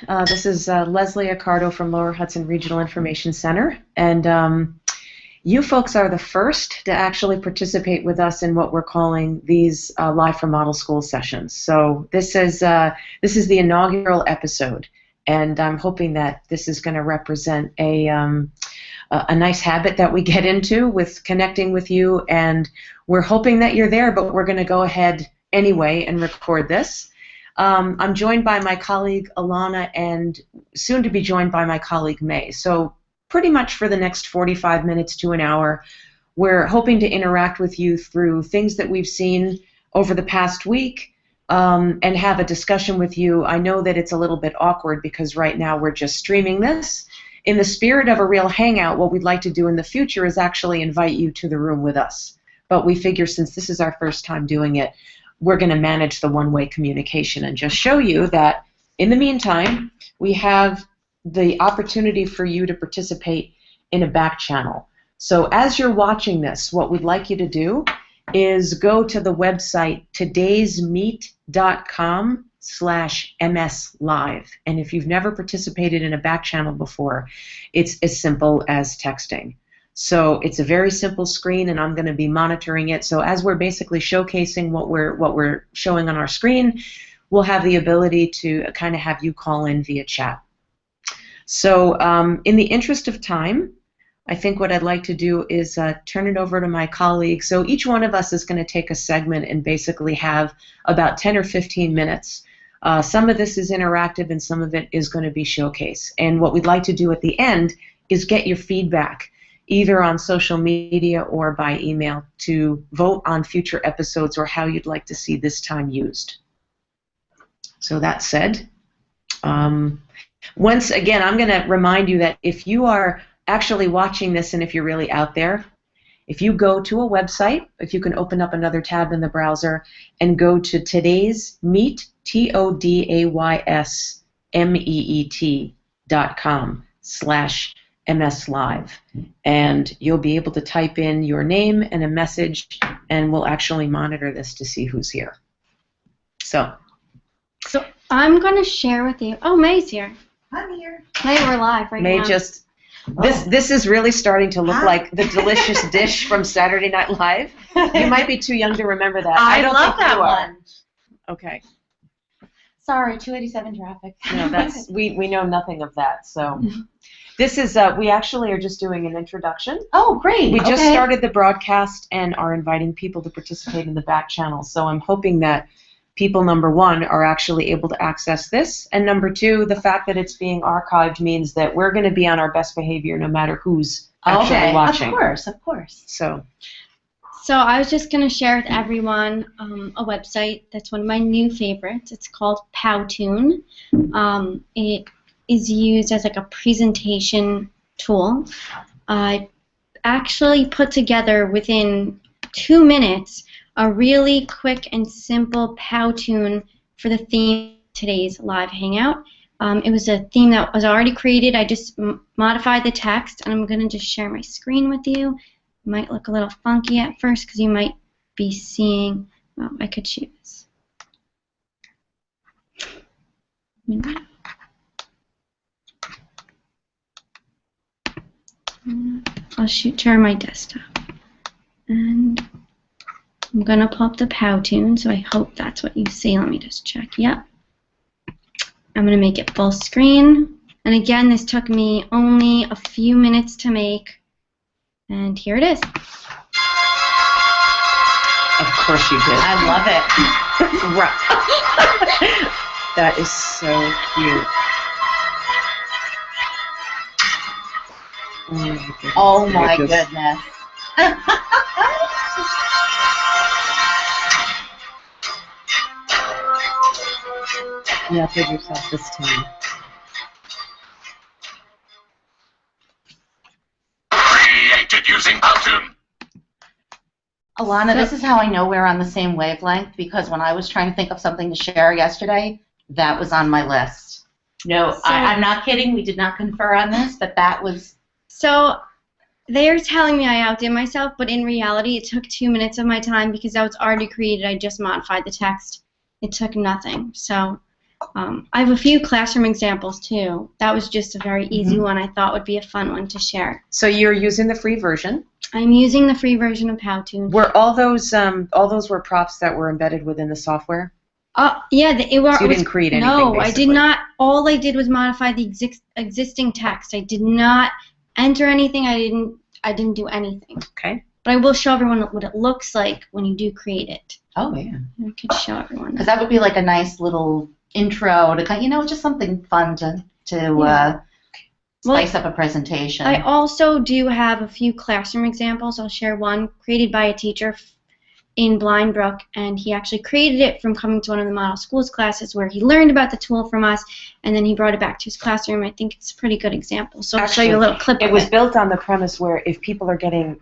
This is Leslie Accardo from Lower Hudson Regional Information Center, and you folks are the first to actually participate with us in what we're calling these Live from Model School sessions. So this is the inaugural episode, and I'm hoping that this is going to represent a nice habit that we get into with connecting with you, and we're hoping that you're there, but we're going to go ahead anyway and record this. I'm joined by my colleague Alana and soon to be joined by my colleague May. So pretty much for the next 45 minutes to an hour, we're hoping to interact with you through things that we've seen over the past week and have a discussion with you. I know that it's a little bit awkward because right now we're just streaming this. In the spirit of a real hangout, what we'd like to do in the future is actually invite you to the room with us. But we figure since this is our first time doing it, we're going to manage the one-way communication and just show you that in the meantime, we have the opportunity for you to participate in a back channel. So as you're watching this, what we'd like you to do is go to the website todaysmeet.com/MSLive. And if you've never participated in a back channel before, it's as simple as texting. So it's a very simple screen, and I'm going to be monitoring it. So as we're basically showcasing what we're showing on our screen, we'll have the ability to kind of have you call in via chat. So in the interest of time, I think what I'd like to do is turn it over to my colleagues. So each one of us is going to take a segment and basically have about 10 or 15 minutes. Some of this is interactive and some of it is going to be showcase. And what we'd like to do at the end is get your feedback, either on social media or by email, to vote on future episodes or how you'd like to see this time used. So that said, once again, I'm going to remind you that if you are actually watching this and if you're really out there, if you go to a website, if you can open up another tab in the browser and go to today's meet, todaysmeet.com/MSLive, and you'll be able to type in your name and a message, and we'll actually monitor this to see who's here. So I'm going to share with you. Oh, May's here. I'm here. May, we're live right May now. This is really starting to look like the delicious dish from Saturday Night Live. You might be too young to remember that. I don't love think that you are. one. Okay. Sorry, 287 traffic. No, that's we know nothing of that. So this is we actually are just doing an introduction. Oh, great. We just Okay. started the broadcast and are inviting people to participate in the back channel. So I'm hoping that people, number one, are actually able to access this, and number two, the fact that it's being archived means that we're going to be on our best behavior no matter who's actually watching. Of course. So I was just going to share with everyone a website that's one of my new favorites. It's called Powtoon. It is used as like a presentation tool. I actually put together within 2 minutes a really quick and simple Powtoon for the theme of today's live hangout. It was a theme that was already created. I just modified the text, and I'm going to just share my screen with you. It might look a little funky at first because you might be seeing, well, I could choose. I'll share my desktop. And I'm going to pull up the Powtoon, so I hope that's what you see. Let me just check. Yep. I'm going to make it full screen. And again, this took me only a few minutes to make. And here it is. of course you did. I love it. Right. That is so cute. Oh my goodness. You outdid yourself this time. Created using Powtoon. Alana, this is how I know we're on the same wavelength, because when I was trying to think of something to share yesterday, that was on my list. No, I'm not kidding. We did not confer on this, but that was... So they're telling me I outdid myself, but in reality it took 2 minutes of my time because that was already created. I just modified the text. It took nothing. So I have a few classroom examples too. That was just a very easy one I thought would be a fun one to share. So you're using the free version. I'm using the free version of Powtoon. Were all those were props that were embedded within the software? Yeah, it was. So you didn't create anything, No, basically. I did not. All I did was modify the existing text. I did not enter anything. I didn't do anything. Okay. But I will show everyone what it looks like when you do create it. Oh, yeah. I could show everyone. Because that would be like a nice little intro to kind, just something fun to spice up a presentation. I also do have a few classroom examples. I'll share one created by a teacher in Blind Brook, and he actually created it from coming to one of the model schools classes where he learned about the tool from us, and then he brought it back to his classroom. I think it's a pretty good example. So I'll show you a little clip of it. It was built on the premise where if people are getting,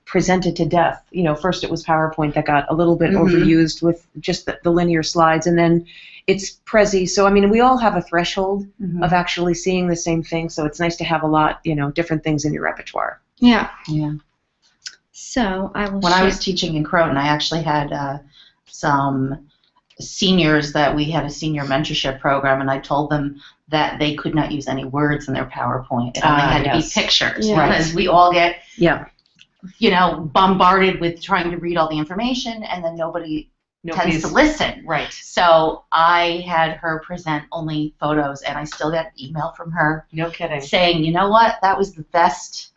presented to death, first it was PowerPoint that got a little bit overused with just the linear slides, and then it's Prezi. So, we all have a threshold of actually seeing the same thing, so it's nice to have a lot, different things in your repertoire. Yeah. Yeah. So I will When I was teaching in Croton, I actually had some seniors that we had a senior mentorship program, and I told them that they could not use any words in their PowerPoint. It only had to be pictures, because we all get bombarded with trying to read all the information, and then nobody tends to listen. Right. So I had her present only photos, and I still got an email from her. No kidding. Saying, you know what, that was the best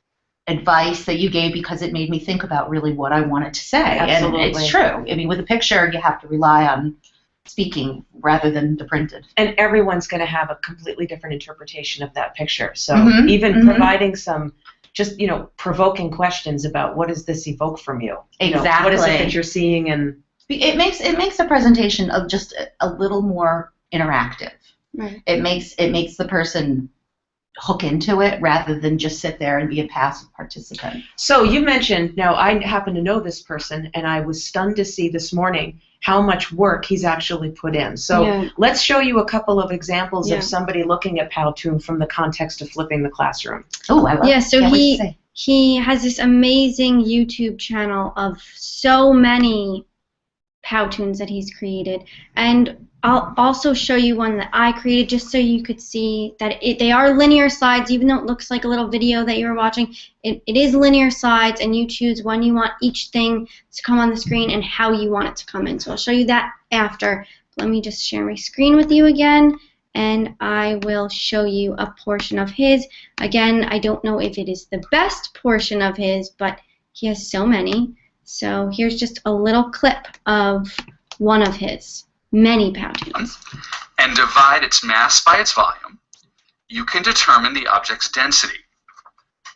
advice that you gave because it made me think about really what I wanted to say. Absolutely. And it's true. With a picture, you have to rely on speaking rather than the printed. And everyone's going to have a completely different interpretation of that picture. So even providing some just, provoking questions about what does this evoke from you? Exactly. What is it that you're seeing? And it makes the presentation of just a little more interactive. Right. It makes the person hook into it rather than just sit there and be a passive participant. So you mentioned, now I happen to know this person, and I was stunned to see this morning how much work he's actually put in. So let's show you a couple of examples of somebody looking at Powtoon from the context of flipping the classroom. Oh, I love it. Yeah, so he has this amazing YouTube channel of so many Powtoons that he's created, and I'll also show you one that I created just so you could see that they are linear slides. Even though it looks like a little video that you're watching, it is linear slides, and you choose when you want each thing to come on the screen and how you want it to come in. So I'll show you that after. Let me just share my screen with you again, and I will show you a portion of his. Again, I don't know if it is the best portion of his, but he has so many. So here's just a little clip of one of his many Powtoons. And divide its mass by its volume, you can determine the object's density.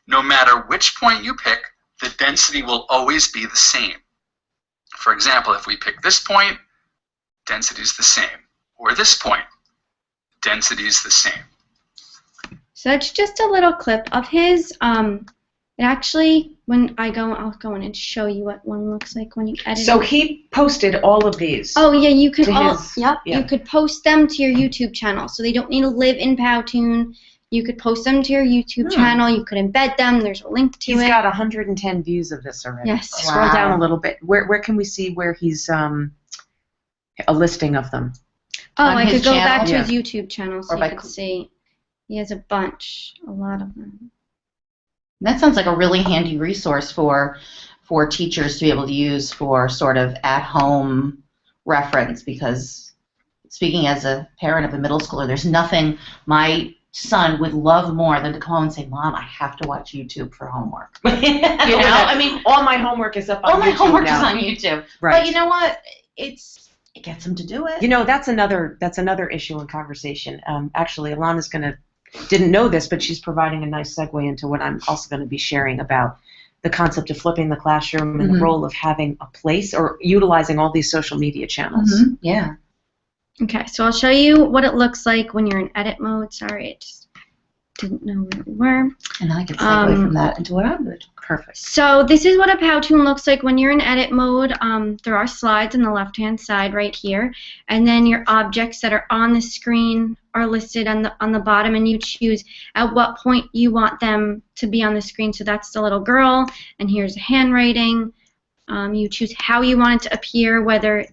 No matter which point you pick, the density will always be the same. For example, if we pick this point, density is the same. Or this point, density is the same. So that's just a little clip of his. It actually, when I'll go in and show you what one looks like when you edit. So he posted all of these. Oh yeah, you could Yeah. You could post them to your YouTube channel, so they don't need to live in Powtoon. You could post them to your YouTube channel. You could embed them. There's a link to it. He's got 110 views of this already. Yes. Scroll down a little bit. Where can we see where he's a listing of them? Oh, On I his could go channel? back to his YouTube channel so Or you could see. He has a lot of them. That sounds like a really handy resource for teachers to be able to use for sort of at-home reference, because speaking as a parent of a middle schooler, there's nothing my son would love more than to come home and say, Mom, I have to watch YouTube for homework. All my homework is up on YouTube all my homework now. is on YouTube. Right. But you know what? It gets them to do it. That's another issue in conversation. Actually, Alana's didn't know this, but she's providing a nice segue into what I'm also going to be sharing about the concept of flipping the classroom and the role of having a place or utilizing all these social media channels. Yeah. Okay, so I'll show you what it looks like when you're in edit mode. Sorry, I just didn't know where we were. And I can segue from that into what I'm doing. Perfect. So this is what a Powtoon looks like when you're in edit mode. There are slides on the left-hand side right here, and then your objects that are on the screen are listed on the bottom, and you choose at what point you want them to be on the screen. So that's the little girl, and here's the handwriting. You choose how you want it to appear, whether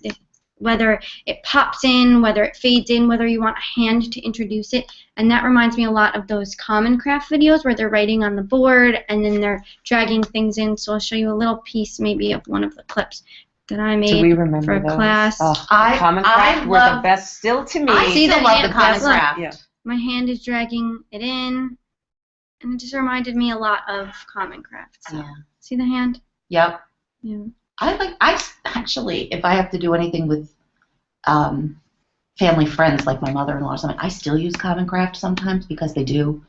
whether it pops in, whether it fades in, whether you want a hand to introduce it. And that reminds me a lot of those Common Craft videos where they're writing on the board and then they're dragging things in. So I'll show you a little piece maybe of one of the clips that I Do we made remember for those? class. Oh, Common Craft were the best still to me. I See the still love hand- the Common look. Craft. Yeah. My hand is dragging it in, and it just reminded me a lot of Common Craft. So. Yeah. See the hand? Yep. Yeah. I actually, if I have to do anything with family friends like my mother-in-law or something, I still use Common Craft sometimes because they do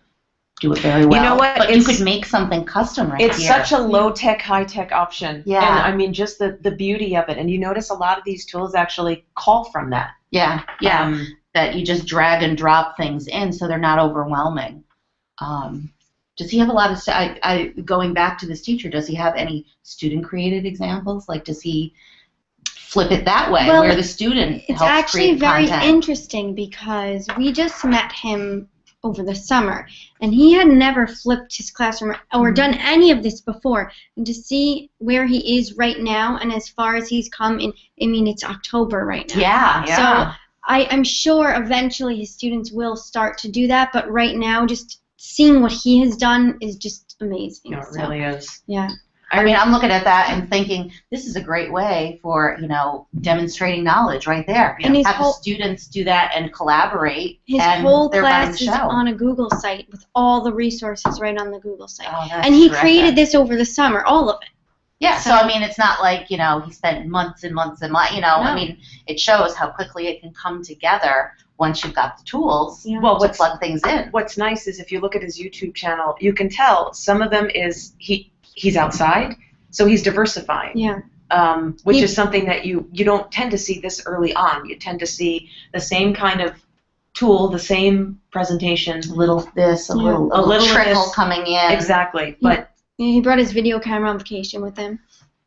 it very well. You know what? But you could make something custom right It's here. such a low-tech, high-tech option. Yeah. And I mean, just the beauty of it. And you notice a lot of these tools actually call from that. Yeah. That you just drag and drop things in so they're not overwhelming. Does he have a lot of going back to this teacher, does he have any student-created examples? Like, does he flip it that way, Well, where the student It's helps actually create very content? interesting because we just met him over the summer, and he had never flipped his classroom or done any of this before. And to see where he is right now and as far as he's come in, I mean, it's October right now. Yeah. So I'm sure eventually his students will start to do that, but right now, just seeing what he has done is just amazing. It really is. Yeah. I mean, I'm looking at that and thinking, this is a great way for, demonstrating knowledge right there. And his Have whole- the students do that and collaborate, His and whole they're running class the is show. on a Google site with all the resources right on the Google site. Oh, that's And he terrific. created this over the summer, all of it. Yeah, so So- I mean, it's not like, he spent months and months and months, I No. mean, it shows how quickly it can come together once you've got the tools Well, to plug things in. What's nice is if you look at his YouTube channel, you can tell some of them is he's outside, so he's diversifying. Yeah. Which He- is something that you don't tend to see this early on. You tend to see the same kind of tool, the same presentation. A little this, a Yeah. little, A little trickle this. coming in. Exactly. But He brought his video camera on vacation with him.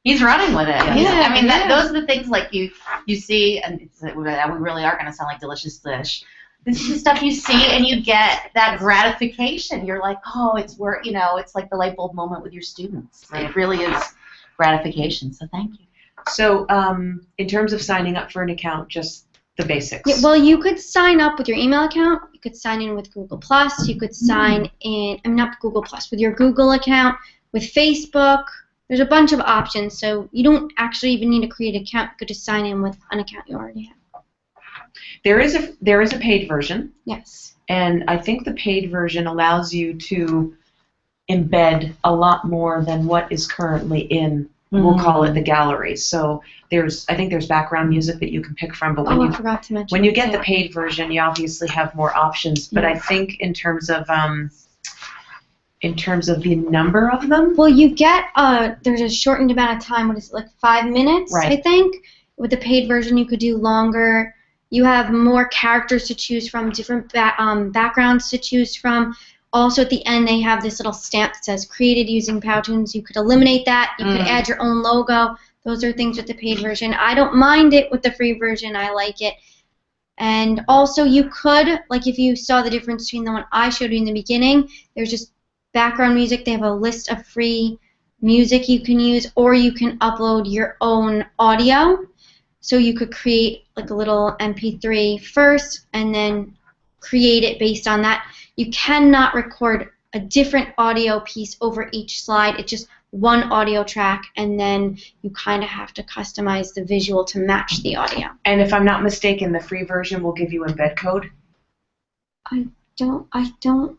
He's running with it. Yeah, I mean, yeah. those are the things like you see, and we really are going to sound like Delicious Dish. This is the stuff you see, and you get that gratification. You're like, oh, it's like the light bulb moment with your students. Right. It really is gratification. So thank you. so in terms of signing up for an account, just the basics. Yeah, well, you could sign up with your email account. You could sign in with Google Plus. You could sign in, not Google Plus, with your Google account, with Facebook. There's a bunch of options, so you don't actually even need to create an account. You could just sign in with an account you already have. There is a paid version, Yes. and I think the paid version allows you to embed a lot more than what is currently in. We'll call it the gallery. So I think there's background music that you can pick from, but I forgot to mention. when you get that. the paid version, you obviously have more options. But I think in terms of the number of them, Well, you get there's a shortened amount of time. What is it, like 5 minutes? Right. I think. With the paid version, you could do longer. You have more characters to choose from, different backgrounds to choose from. Also, at the end, they have this little stamp that says "created using Powtoons." You could eliminate that. You could add your own logo. Those are things with the paid version. I don't mind it with the free version. I like it. And also, you could, like if you saw the difference between the one I showed you in the beginning, there's just background music. They have a list of free music you can use, or you can upload your own audio. So you could create like a little MP3 first and then create it based on that. You cannot record a different audio piece over each slide. It's just one audio track, and then you kind of have to customize the visual to match the audio. and if I'm not mistaken, the free version will give you embed code. I don't know.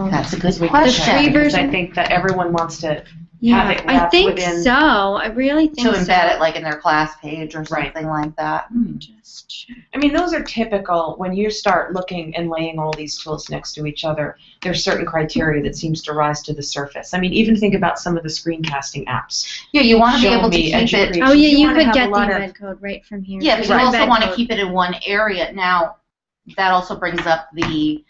That's a good free question. Because I version? think that everyone wants to Yeah, have it I wrapped think within. so. I really think To so. embed it like in their class page or Right. something like that. Just check. I mean, those are typical. When you start looking and laying all these tools next to each other, there's certain criteria that seems to rise to the surface. I mean, even think about some of the screencasting apps. Yeah, you want to be Show able to Me, keep it. Educate. Oh yeah, you wanna could have get a the lot of- embed code right from here. Yeah, but There's you an also embed want to code. keep it in one area. Now, that also brings up the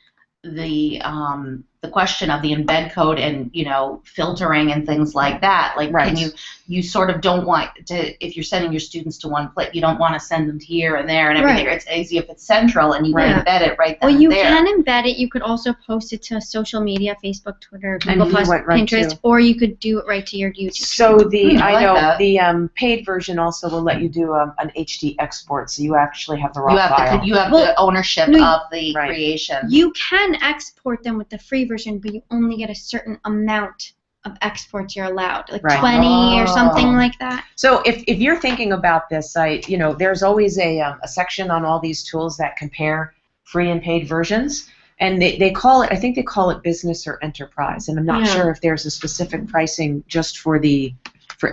the question of the embed code and, you know, filtering and things like that. Like, Right. can you sort of don't want to, if you're sending your students to one place, you don't want to send them to here and there and everything. Right. It's easy if it's central and you Right. can embed it right then Well, you and there. can embed it. You could also post it to social media, Facebook, Twitter, And Google+, you went right Pinterest, to- or you could do it right to your YouTube. So the I I like know that. the paid version also will let you do an HD export, so you actually have the raw You have file. you have Well, the ownership no, of the Right. creation. You can export them with the free version, but you only get a certain amount of exports you're allowed, like Right. 20 or something Oh. like that. So if you're thinking about this, there's always a section on all these tools that compare free and paid versions, and they call it, I think they call it business or enterprise, and I'm not Yeah. sure if there's a specific pricing just for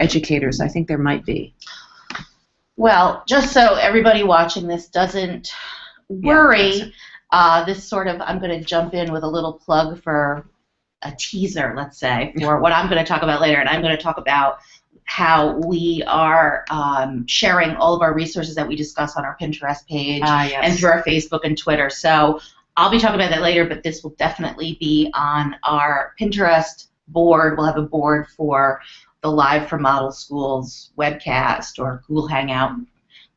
educators. I think there might be. Well, just so everybody watching this doesn't worry, this sort of, I'm going to jump in with a little plug for a teaser, let's say, for what I'm going to talk about later, and I'm going to talk about how we are sharing all of our resources that we discuss on our Pinterest page Yes. and through our Facebook and Twitter. So I'll be talking about that later, but this will definitely be on our Pinterest board. We'll have a board for the Live from Model Schools webcast or Google Hangout.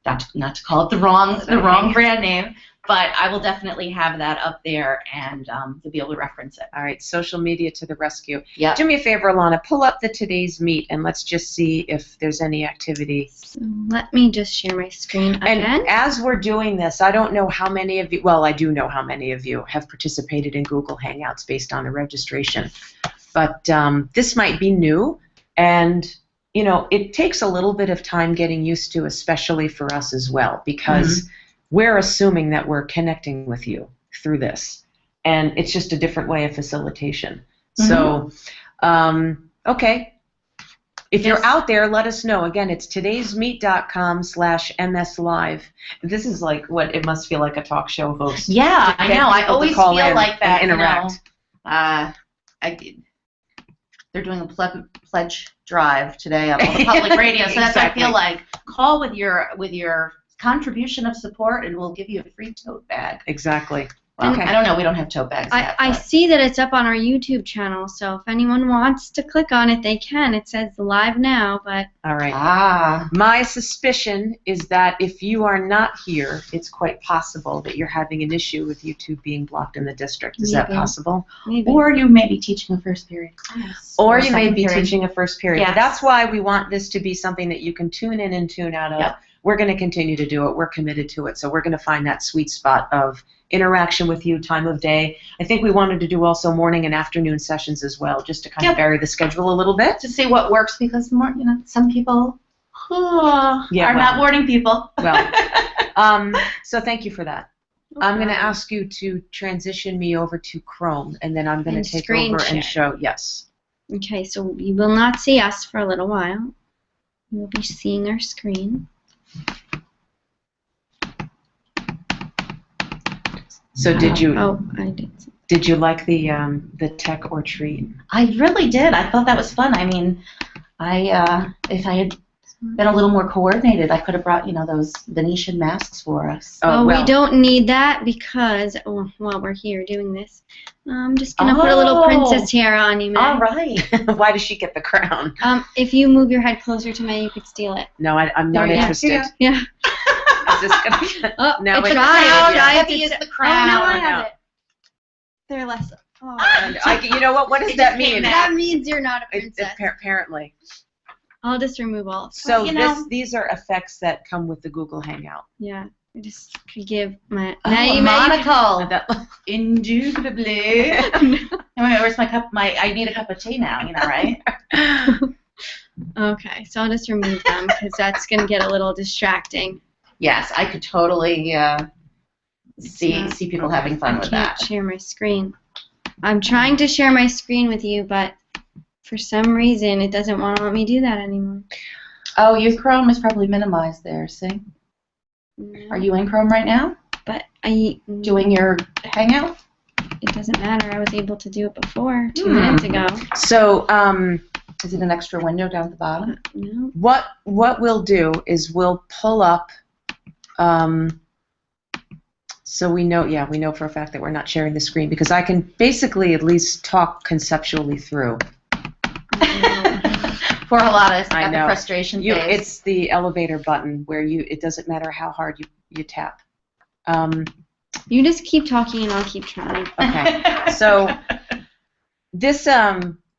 Not to call it the wrong brand name, but I will definitely have that up there, and you'll be able to reference it. All right, social media to the rescue. Yeah. Do me a favor, Alana, pull up the today's meet, and let's just see if there's any activity. So let me just share my screen again. And as we're doing this, I don't know how many of you, well, I do know how many of you have participated in Google Hangouts based on the registration, but this might be new, and it takes a little bit of time getting used to, especially for us as well, because we're assuming that we're connecting with you through this, and it's just a different way of facilitation. So, okay. If you're out there, let us know. Again, it's todaysmeet.com/mslive. This is like what it must feel like a talk show host. Yeah, To I get know. I people to always call feel in like that. and interact. They're doing a pledge drive today on public radio, so that's what I Exactly. feel like. Call with your contribution of support, and we'll give you a free tote bag. Exactly. Well, Okay. I don't know. We don't have tote bags yet. I but- see that it's up on our YouTube channel, so if anyone wants to click on it, they can. It says live now, but All right. Ah. My suspicion is that if you are not here, it's quite possible that you're having an issue with YouTube being blocked in the district. Is that Maybe. possible? maybe. Or you may be teaching a first period class. Or you may second be period. teaching a first period. Yes. That's why we want this to be something that you can tune in and tune out of. Yep. We're going to continue to do it. We're committed to it. So we're going to find that sweet spot of interaction with you, time of day. I think we wanted to do also morning and afternoon sessions as well, just to kind of Yep. vary the schedule a little bit. To see what works, because some people are Yeah, well. not morning people. Well, so thank you for that. I'm going to ask you to transition me over to Chrome, and then I'm going And to take screen over share. and show. Yes. Okay, so you will not see us for a little while. You will be seeing our screen. So did you Oh, I did. like the tech or treat? I really did. I thought that was fun. I mean, if I had been a little more coordinated, I could have brought those Venetian masks for us. Oh, well, we don't need that because while we're here doing this, I'm just gonna put a little Oh. princess hair on you, All man. right. Why does she get the crown? If you move your head closer to me, you could steal it. No, I'm not There you go. interested. Yeah. Is this gonna be? Oh, No, it's it's tried. not. Tried. Heavy is the Oh, crown. now I no. have it. They're less. Oh. You know what? What does It that just came mean? back. That means you're not a It's princess. apparently. I'll just remove all. So Well, these are effects that come with the Google Hangout. Yeah. I just could give my. Oh, now a you may. monocle. That- Indubitably. Wait, where's my cup? I need a cup of tea now. Right? Okay, so I'll just remove them because that's gonna get a little distracting. Yes, I could totally see people having fun I with can't that. share my screen. I'm trying to share my screen with you, but for some reason it doesn't want to let me do that anymore. Oh, your Chrome is probably minimized there. See? No, Are you in Chrome right now? But Doing your Hangout? it doesn't matter. I was able to do it before 2 Hmm. minutes ago. So Is it an extra window down at the bottom? No. what we'll do is we'll pull up So we know for a fact that we're not sharing the screen because I can basically at least talk conceptually through. For a lot of us, I got the know. frustration phase. It's the elevator button where it doesn't matter how hard you tap. You just keep talking and I'll keep trying. Okay. So this,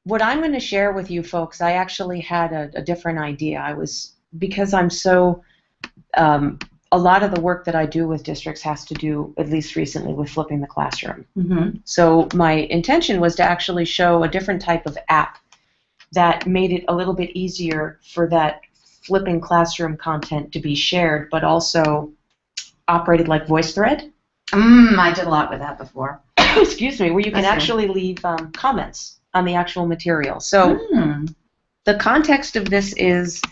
what I'm going to share with you folks, I actually had a different idea. Because I'm so, a lot of the work that I do with districts has to do, at least recently, with flipping the classroom. Mm-hmm. So my intention was to actually show a different type of app that made it a little bit easier for that flipping classroom content to be shared, but also operated like VoiceThread. I did a lot with that before. Excuse me, where you can I see. actually leave comments on the actual material. So the context of this is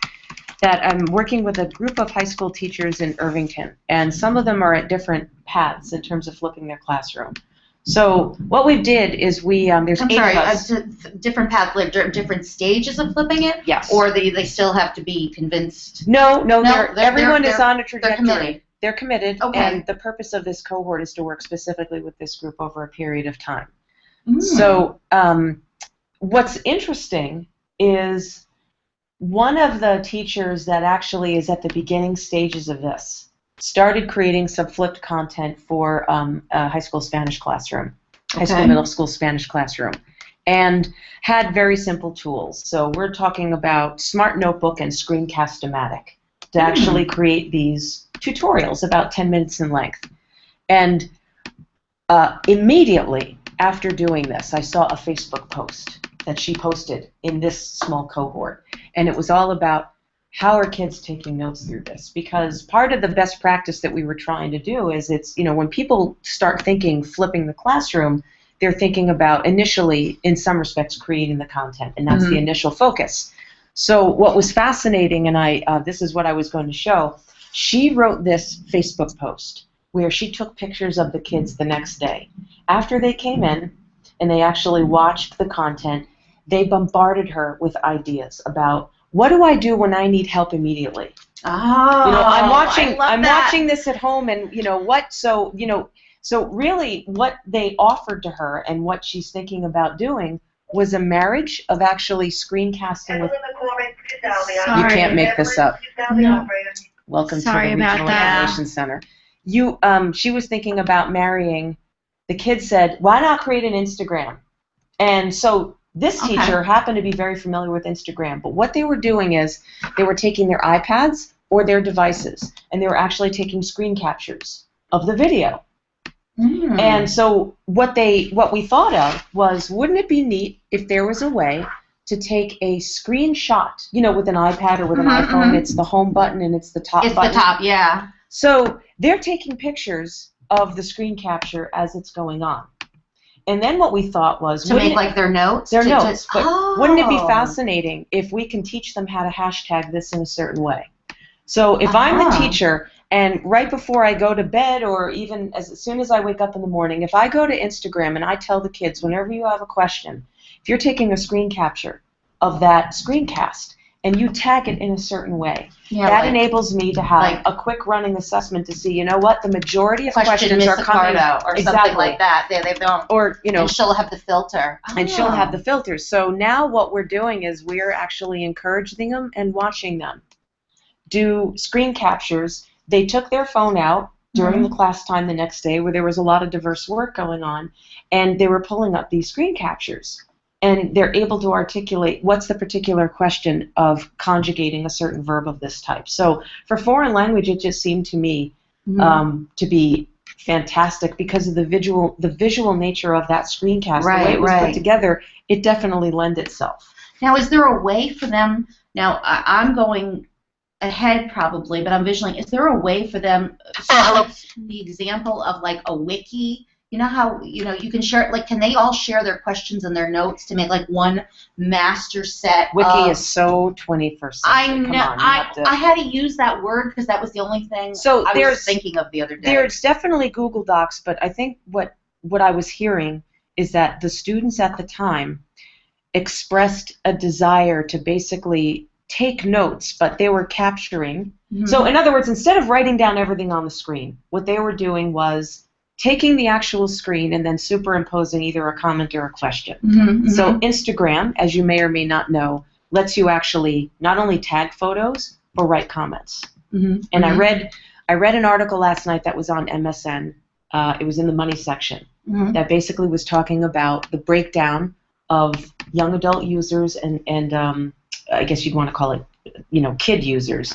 that I'm working with a group of high school teachers in Irvington, and some of them are at different paths in terms of flipping their classroom. So what we did is there's I'm 8 sorry, of us. different paths, like different stages of flipping it? Yes. Or they still have to be convinced? No, they're- everyone is they're- on a trajectory. committed. They're committed, Okay. and the purpose of this cohort is to work specifically with this group over a period of time. Mm. So what's interesting is one of the teachers that actually is at the beginning stages of this started creating some flipped content for a high school Spanish classroom, high school, middle school Spanish classroom, and had very simple tools. So we're talking about Smart Notebook and Screencast-O-Matic to actually create these tutorials about 10 minutes in length. And immediately after doing this, I saw a Facebook post that she posted in this small cohort, and it was all about how are kids taking notes through this? Because part of the best practice that we were trying to do is when people start thinking flipping the classroom, they're thinking about initially, in some respects, creating the content, and that's the initial focus. So what was fascinating, and this is what I was going to show, she wrote this Facebook post where she took pictures of the kids the next day. After they came in and they actually watched the content, they bombarded her with ideas about what do I do when I need help immediately? Oh, I'm watching that. watching this at home, and so really what they offered to her and what she's thinking about doing was a marriage of actually screencasting with. Sorry. You can't make this up. No. Welcome Sorry to the about Regional that. Information Center. She was thinking about marrying. The kids said, "Why not create an Instagram?" And so this teacher happened to be very familiar with Instagram, but what they were doing is they were taking their iPads or their devices, and they were actually taking screen captures of the video. And so what we thought of was, wouldn't it be neat if there was a way to take a screenshot, with an iPad or with an iPhone, it's the home button and it's the top button. It's the top, yeah. So they're taking pictures of the screen capture as it's going on. And then what we thought was... To make like their notes? Their notes. But wouldn't it be Oh. fascinating if we can teach them how to hashtag this in a certain way? So if I'm the teacher, and right before I go to bed, or even as soon as I wake up in the morning, if I go to Instagram and I tell the kids, whenever you have a question, if you're taking a screen capture of that screencast, and you tag it in a certain way, that enables me to have a quick running assessment to see, the majority of questions are coming out or something like that. They don't. Or, And she'll have the filter. And she'll have the filters. So now what we're doing is we're actually encouraging them and watching them do screen captures. They took their phone out during the class time the next day where there was a lot of diverse work going on, and they were pulling up these screen captures. And they're able to articulate what's the particular question of conjugating a certain verb of this type. So for foreign language, it just seemed to me to be fantastic because of the visual nature of that screencast. The way it was put together, it definitely lent itself. Now, is there a way for them? Now, I'm going ahead probably, but I'm visualizing. Is there a way for them? The example of like a wiki. You know how you can share, can they all share their questions and their notes to make like one master set? Wiki is so 21st century. I know. Come on, I had to use that word because that was the only thing I was thinking of the other day. There's definitely Google Docs, but I think what I was hearing is that the students at the time expressed a desire to basically take notes, but they were capturing. So in other words, instead of writing down everything on the screen, what they were doing was taking the actual screen and then superimposing either a comment or a question. So Instagram, as you may or may not know, lets you actually not only tag photos but write comments. And I read an article last night that was on MSN. It was in the money section that basically was talking about the breakdown of young adult users and I guess you'd want to call it, kid users.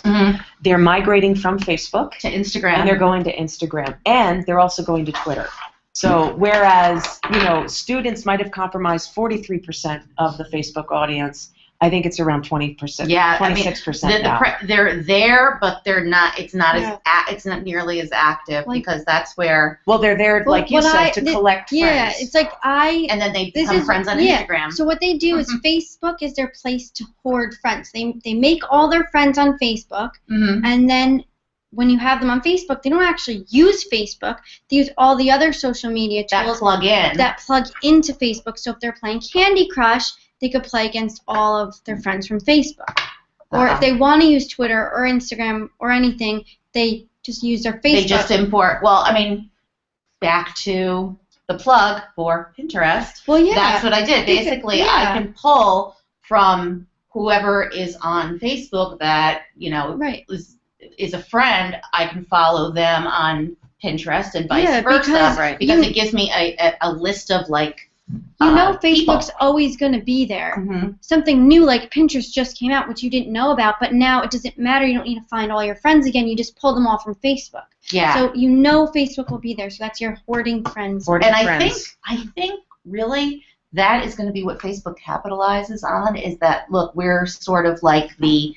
They're migrating from Facebook To Instagram. and they're going to Instagram, and they're also going to Twitter. So whereas, students might have compromised 43% of the Facebook audience, I think it's around 20%. Yeah, 26% now. They're there, but they're not. It's not it's not nearly as active because that's where. Well, they're there, like you said, to collect friends. Yeah, it's like and then they become friends on Instagram. So what they do is Facebook is their place to hoard friends. They make all their friends on Facebook, and then when you have them on Facebook, they don't actually use Facebook. They use all the other social media tools that plug into Facebook. So if they're playing Candy Crush, they could play against all of their friends from Facebook. Or if they want to use Twitter or Instagram or anything, they just use their Facebook. They just import. Well, back to the plug for Pinterest. Well, yeah. That's what I did. Basically, I can pull from whoever is on Facebook that, is a friend. I can follow them on Pinterest and vice versa. Because it gives me a list of, Facebook's always going to be there. Something new like Pinterest just came out, which you didn't know about, but now it doesn't matter. You don't need to find all your friends again. You just pull them all from Facebook. Yeah. So Facebook will be there. So that's your hoarding friends. I think really that is going to be what Facebook capitalizes on, is that, look, we're sort of like the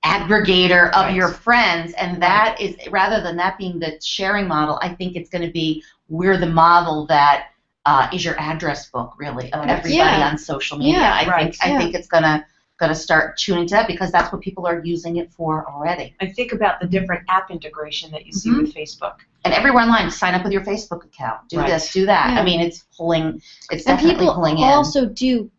aggregator of your friends, and that is, rather than that being the sharing model, I think it's going to be, we're the model that is your address book, really, of everybody on social media. I think it's gonna start tuning to that, because that's what people are using it for already. I think about the different app integration that you see with Facebook. And everywhere online, sign up with your Facebook account. Do this, do that. Yeah. It's pulling. It's definitely pulling in. And people also do,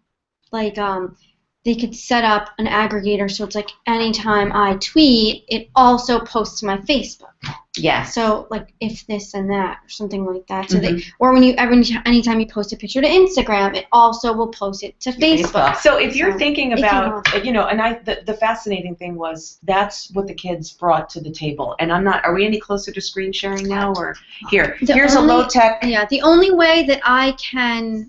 they could set up an aggregator, so it's like anytime I tweet, it also posts to my Facebook. Yeah. So if this and that or something like that. So anytime you post a picture to Instagram, it also will post it to Facebook. So if you're thinking about, the fascinating thing was that's what the kids brought to the table. And are we any closer to screen sharing now, or here's a low tech. Yeah. The only way that I can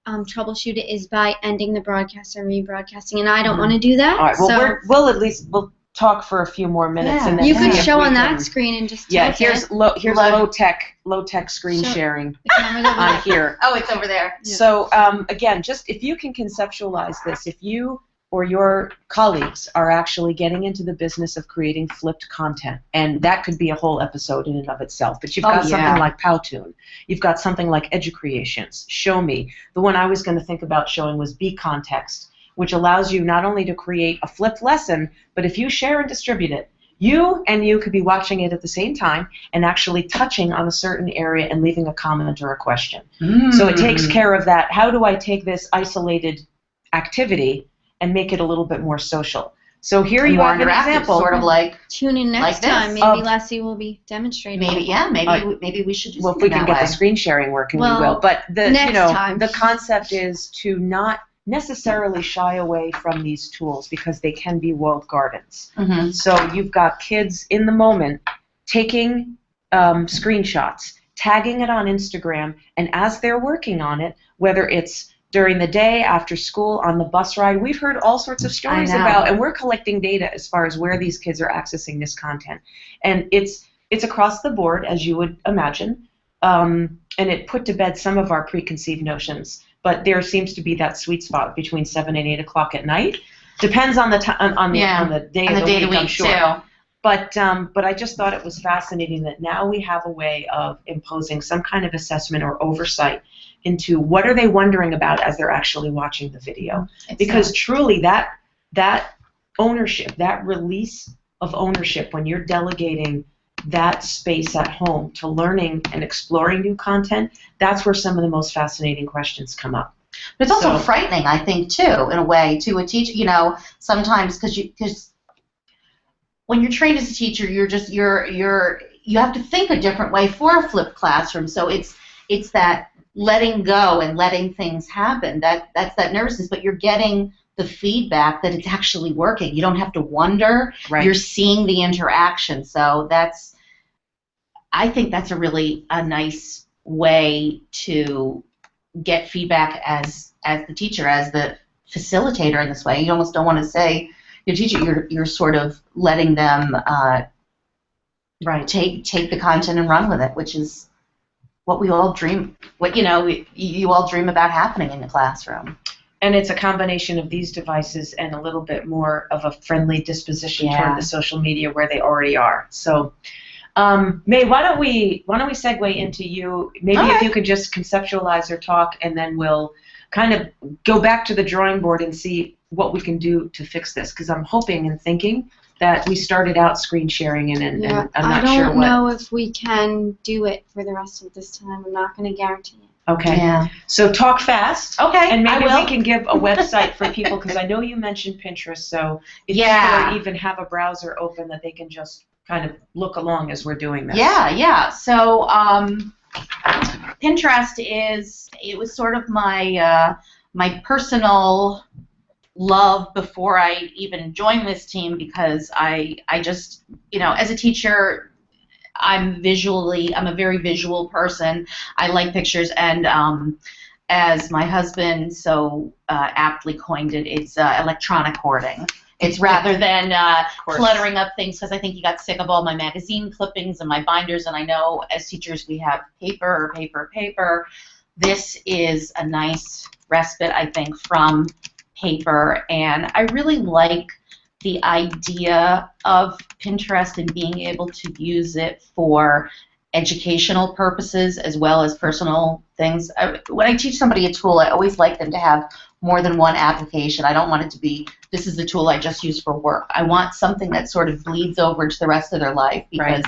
troubleshoot it is by ending the broadcast and rebroadcasting, and I don't want to do that. All right. Well, we'll talk for a few more minutes, and then you could show on that screen and just here's low tech screen sharing on here. Oh, it's over there. Yeah. So again, just if you can conceptualize this, if you or your colleagues are actually getting into the business of creating flipped content, and that could be a whole episode in and of itself, but you've got something like Powtoon, you've got something like Educreations, Show Me. The one I was going to think about showing was Be Context, which allows you not only to create a flipped lesson, but if you share and distribute it, you could be watching it at the same time and actually touching on a certain area and leaving a comment or a question. So it takes care of that. How do I take this isolated activity and make it a little bit more social? So here you have an example. Sort of like tune in next time. Maybe Leslie will be demonstrating. Maybe we should just. Well, if we can get the screen sharing working, we will. But the concept is to not necessarily shy away from these tools, because they can be walled gardens. So you've got kids in the moment taking screenshots, tagging it on Instagram, and as they're working on it, whether it's during the day, after school, on the bus ride, we've heard all sorts of stories about, and we're collecting data as far as where these kids are accessing this content. And it's across the board, as you would imagine, and it put to bed some of our preconceived notions. But there seems to be that sweet spot between 7 and 8 o'clock at night. Depends on the on the day of the week, I'm sure. Too. But I just thought it was fascinating that now we have a way of imposing some kind of assessment or oversight into what are they wondering about as they're actually watching the video. Because truly that ownership, that release of ownership, when you're delegating that space at home to learning and exploring new content, that's where some of the most fascinating questions come up. But it's also frightening, I think, too, in a way, to a teacher. Sometimes because when you're trained as a teacher, you're you have to think a different way for a flipped classroom. So it's that letting go and letting things happen. That's that nervousness, but you're getting the feedback that it's actually working. You don't have to wonder. Right. You're seeing the interaction. So I think that's a nice way to get feedback as the teacher, as the facilitator in this way. You almost don't want to say your teacher. You're sort of letting them take the content and run with it, which is what we all dream. You all dream about happening in the classroom. And it's a combination of these devices and a little bit more of a friendly disposition toward the social media where they already are. So, May, why don't we segue into you? Maybe if you could just conceptualize your talk, and then we'll kind of go back to the drawing board and see what we can do to fix this. Because I'm hoping and thinking that we started out screen sharing, and I'm not sure what. I don't know if we can do it for the rest of this time. I'm not going to guarantee it. Okay. Yeah. So talk fast. Okay. And maybe I will. we can give a website for people, because I know you mentioned Pinterest. So if people even have a browser open that they can just kind of look along as we're doing this. Yeah. So Pinterest it was sort of my my personal love before I even joined this team, because I just, as a teacher, I'm a very visual person. I like pictures, and as my husband so aptly coined it, it's electronic hoarding. It's rather than cluttering up things, because I think he got sick of all my magazine clippings and my binders, and I know as teachers we have paper. This is a nice respite, I think, from paper, and I really like the idea of Pinterest and being able to use it for educational purposes as well as personal things. When I teach somebody a tool, I always like them to have more than one application. I don't want it to be, this is the tool I just use for work. I want something that sort of bleeds over into the rest of their life, because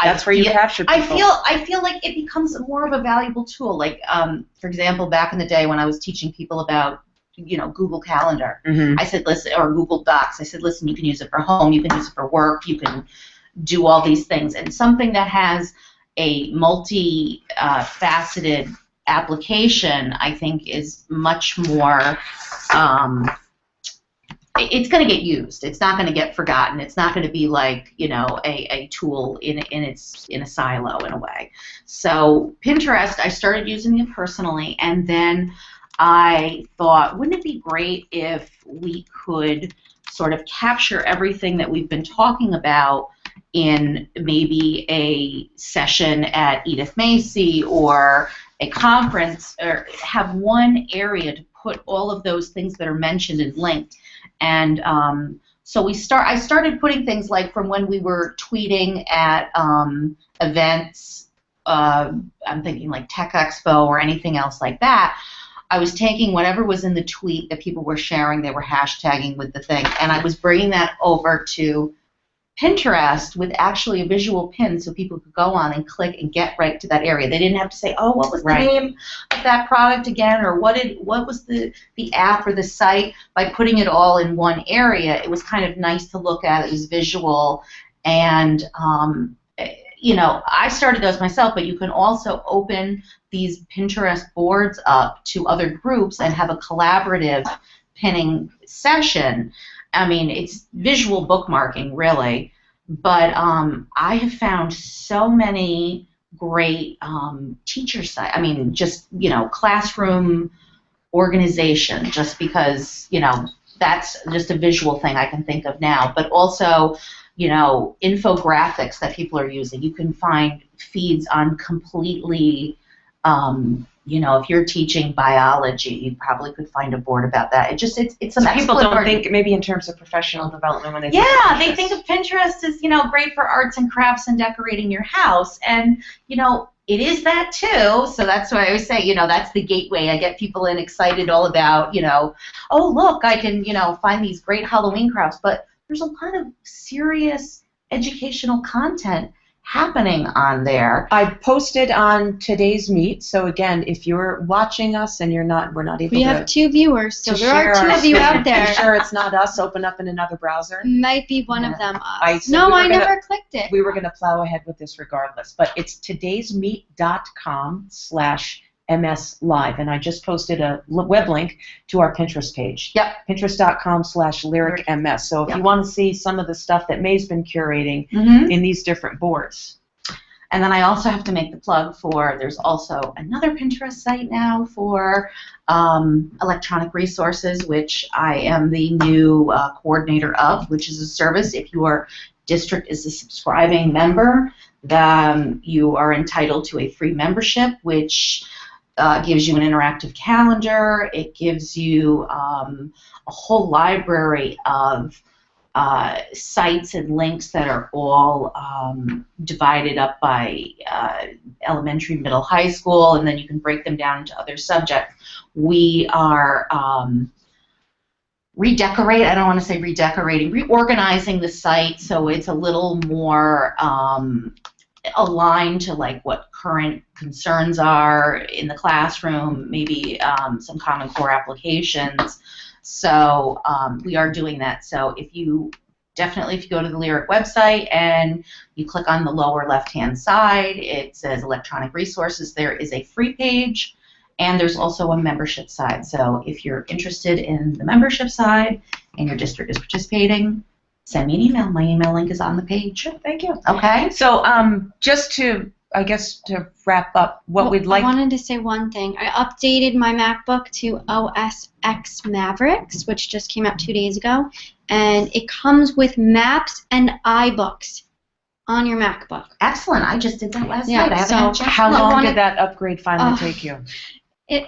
that's where you capture people. I feel like it becomes more of a valuable tool. Like, for example, back in the day when I was teaching people about Google Calendar. I said, listen, or Google Docs. I said, listen, you can use it for home, you can use it for work, you can do all these things. And something that has a multi-faceted application, I think, is much more, it's going to get used. It's not going to get forgotten. It's not going to be like, a tool in a silo in a way. So Pinterest, I started using it personally, and then I thought, wouldn't it be great if we could sort of capture everything that we've been talking about in maybe a session at Edith Macy or a conference, or have one area to put all of those things that are mentioned and linked. And so I started putting things like from when we were tweeting at events, I'm thinking like Tech Expo or anything else like that. I was taking whatever was in the tweet that people were sharing, they were hashtagging with the thing, and I was bringing that over to Pinterest with actually a visual pin so people could go on and click and get right to that area. They didn't have to say, oh, what was the name of that product again, or what was the app or the site. By putting it all in one area, it was kind of nice to look at. It was visual, and I started those myself, but you can also open these Pinterest boards up to other groups and have a collaborative pinning session. I mean, it's visual bookmarking, really, but I have found so many great teacher sites. I mean, just, classroom organization, just because, that's just a visual thing I can think of now, but also infographics that people are using. You can find feeds on completely, if you're teaching biology, you probably could find a board about that. It's some people don't think maybe in terms of professional development when they think of Pinterest. They think of Pinterest as great for arts and crafts and decorating your house, and it is that too. So that's why I always say that's the gateway. I get people excited all about oh look, I can find these great Halloween crafts, but there's a lot of serious educational content happening on there. I posted on today's meet, so again, if you're watching us and we're not able We have 2 viewers, so to there share are 2 our of you screen, out there. be sure it's not us. Open up in another browser. Might be one of them us. So No, we were I gonna- never clicked it. We were going to plow ahead with this regardless, but it's todaysmeet.com/MSLive, and I just posted a web link to our Pinterest page. Yep. Pinterest.com/LyricMS. So if you want to see some of the stuff that May's been curating Mm-hmm. in these different boards. And then I also have to make the plug for, there's also another Pinterest site now for electronic resources, which I am the new coordinator of, which is a service. If your district is a subscribing member, then you are entitled to a free membership, which gives you an interactive calendar. It gives you a whole library of sites and links that are all divided up by elementary, middle, high school, and then you can break them down into other subjects. We are reorganizing the site so it's a little more aligned to like what current concerns are in the classroom, maybe some Common Core applications. So we are doing that. So if you go to the Lyric website and you click on the lower left-hand side, it says electronic resources. There is a free page, and there's also a membership side. So if you're interested in the membership side and your district is participating, send me an email. My email link is on the page. Thank you. Okay. So just to, I guess, to wrap up, what we'd like. I wanted to say one thing. I updated my MacBook to OS X Mavericks, which just came out 2 days ago, and it comes with maps and iBooks on your MacBook. Excellent. I just did that last Yeah, night. I haven't so had a chance. How I long wanted- did that upgrade finally take you? It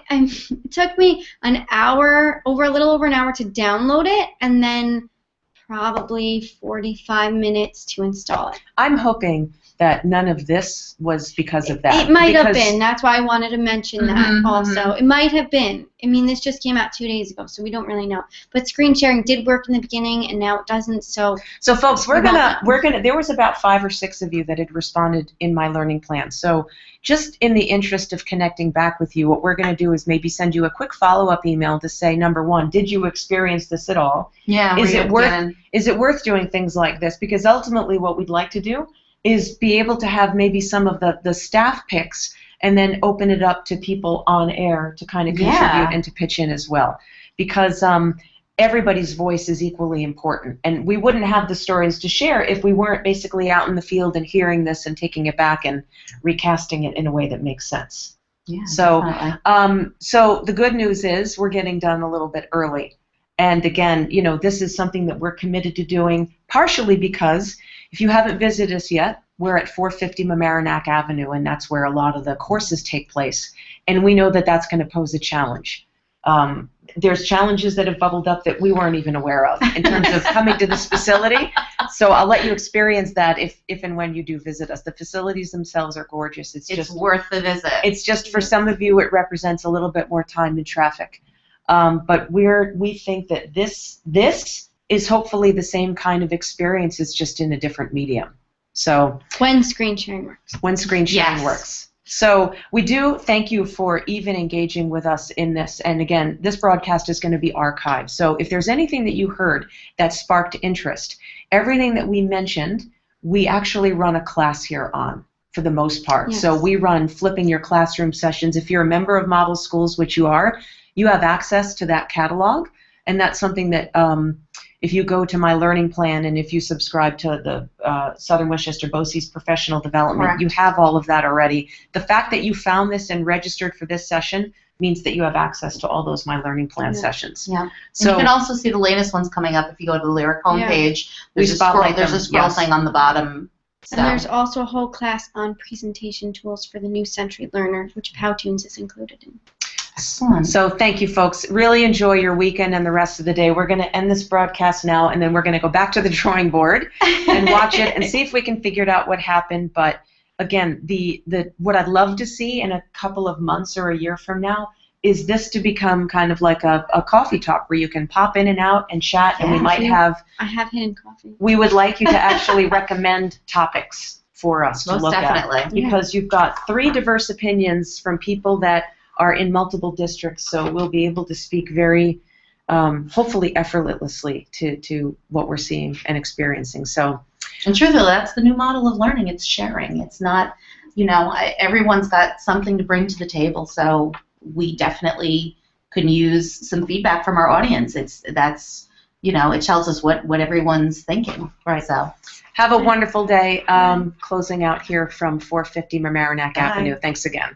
took me an hour, a little over an hour to download it, and then probably 45 minutes to install it. I'm hoping that none of this was because of that. It might have because been. That's why I wanted to mention that Mhm, also. It might have been. I mean, this just came out 2 days ago, so we don't really know. But screen sharing did work in the beginning, and now it doesn't. So folks, we're gonna. There was about 5 or 6 of you that had responded in my learning plan. So just in the interest of connecting back with you, what we're gonna do is maybe send you a quick follow-up email to say, number one, did you experience this at all? Yeah. Is it worth doing things like this? Because ultimately, what we'd like to do is be able to have maybe some of the staff picks and then open it up to people on air to kind of contribute and to pitch in as well. Because everybody's voice is equally important. And we wouldn't have the stories to share if we weren't basically out in the field and hearing this and taking it back and recasting it in a way that makes sense. Yeah, So, definitely. so the good news is we're getting done a little bit early. And again, you know, this is something that we're committed to doing, partially because if you haven't visited us yet, we're at 450 Mamaroneck Avenue, and that's where a lot of the courses take place. And we know that that's going to pose a challenge. There's challenges that have bubbled up that we weren't even aware of in terms of coming to this facility. So I'll let you experience that if and when you do visit us. The facilities themselves are gorgeous. It's just worth the visit. It's just for some of you, it represents a little bit more time and traffic. But we think that this is hopefully the same kind of experience. It's just in a different medium. So when screen sharing works. When screen sharing works. So we do thank you for even engaging with us in this. And again, this broadcast is going to be archived. So if there's anything that you heard that sparked interest, everything that we mentioned, we actually run a class here on, for the most part. Yes. So we run Flipping Your Classroom sessions. If you're a member of Model Schools, which you are, you have access to that catalog. And that's something that if you go to my learning plan and if you subscribe to the Southern Westchester BOCES professional development, Correct. you have all of that already. The fact that you found this and registered for this session means that you have access to all those my learning plan sessions. Yeah. And So you can also see the latest ones coming up if you go to the Lyric homepage. We spotlight There's a them, scroll yes. thing on the bottom. So. And there's also a whole class on presentation tools for the New Century learners, which Powtoons is included in. Excellent. So thank you, folks. Really enjoy your weekend and the rest of the day. We're going to end this broadcast now, and then we're going to go back to the drawing board and watch it and see if we can figure out what happened. But again, the what I'd love to see in a couple of months or a year from now is this to become kind of like a coffee talk where you can pop in and out and chat, and we Yeah, might sure. have. I have hidden coffee. We would like you to actually recommend topics for us to Most look definitely. at, because you've got 3 diverse opinions from people that are in multiple districts, so we'll be able to speak very, hopefully effortlessly to what we're seeing and experiencing. So, And truthfully, that's the new model of learning. It's sharing. It's not, everyone's got something to bring to the table, so we definitely can use some feedback from our audience. It tells us what everyone's thinking. Right. So have a wonderful day. Closing out here from 450 Mamaroneck Bye. Avenue. Thanks again.